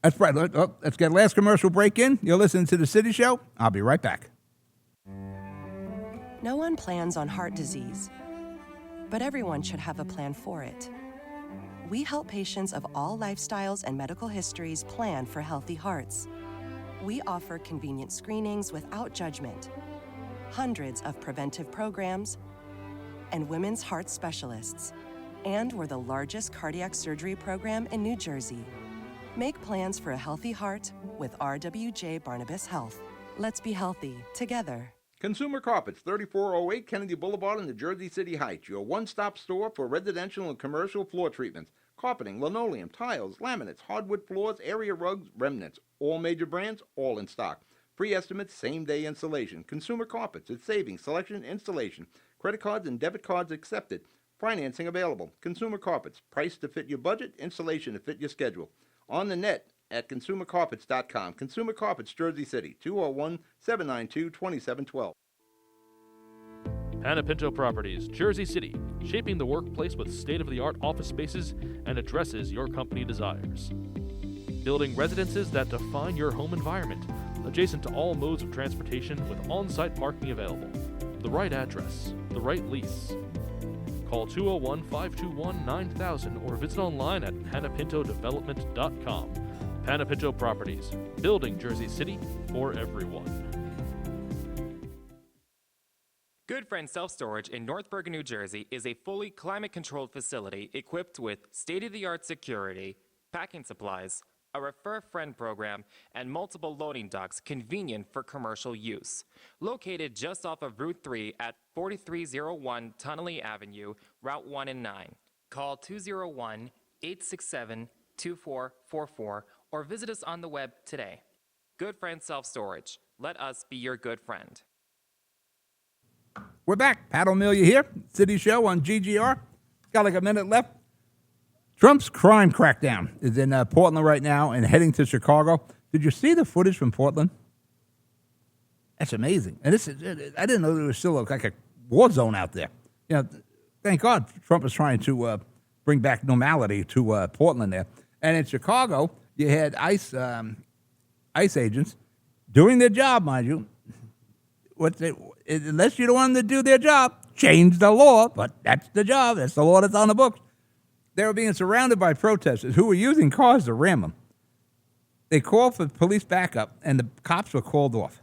That's right. Let's get last commercial break in. You're listening to The City Show. I'll be right back. No one plans on heart disease, but everyone should have a plan for it. We help patients of all lifestyles and medical histories plan for healthy hearts. We offer convenient screenings without judgment, hundreds of preventive programs, and women's heart specialists. And we're the largest cardiac surgery program in New Jersey. Make plans for a healthy heart with RWJ Barnabas Health. Let's be healthy together. Consumer Carpets, 3408 Kennedy Boulevard in the Jersey City Heights, your one-stop store for residential and commercial floor treatments, carpeting, linoleum, tiles, laminates, hardwood floors, area rugs, remnants, all major brands, all in stock. Free estimates, same-day installation. Consumer Carpets, it's savings, selection, installation. Credit cards and debit cards accepted. Financing available. Consumer Carpets, price to fit your budget, installation to fit your schedule. On the net at consumercarpets.com. Consumer Carpets, Jersey City, 201-792-2712. Panapinto Properties, Jersey City, shaping the workplace with state-of-the-art office spaces and addresses your company desires. Building residences that define your home environment, adjacent to all modes of transportation with on-site parking available. The right address, the right lease. Call 201-521-9000 or visit online at panapintodevelopment.com. Panapinto Properties, building Jersey City for everyone. Good Friend Self-Storage in North Bergen, New Jersey is a fully climate-controlled facility equipped with state-of-the-art security, packing supplies, a Refer Friend program, and multiple loading docks convenient for commercial use. Located just off of Route 3 at 4301 Tunnelly Avenue, Route 1 and 9. Call 201-867-2444 or visit us on the web today. Good Friend Self-Storage. Let us be your good friend. We're back. Pat O'Melia here. City Show on GGR. Got like a minute left. Trump's crime crackdown is in Portland right now and heading to Chicago. Did you see the footage from Portland? That's amazing. And I didn't know there was still like a war zone out there. You know, thank God Trump is trying to bring back normality to Portland there. And in Chicago, you had ICE agents doing their job, mind you. Unless you don't want them to do their job, change the law. But that's the job. That's the law that's on the books. They were being surrounded by protesters who were using cars to ram them. They called for police backup, and the cops were called off.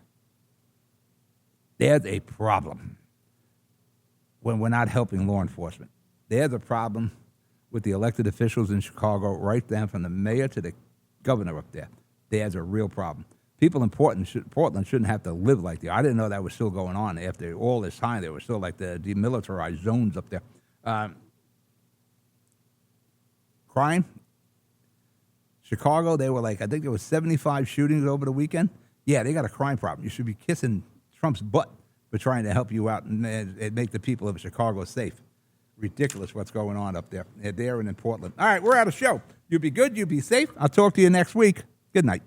There's a problem when we're not helping law enforcement. There's a problem with the elected officials in Chicago, right down from the mayor to the governor up there. There's a real problem. People in Portland shouldn't have to live like that. I didn't know that was still going on after all this time. There were still like the demilitarized zones up there. Crime. Chicago, they were like, I think there was 75 shootings over the weekend. Yeah, they got a crime problem. You should be kissing Trump's butt for trying to help you out and make the people of Chicago safe. Ridiculous what's going on up there. There and in Portland. All right, we're out of show. You be good. You be safe. I'll talk to you next week. Good night.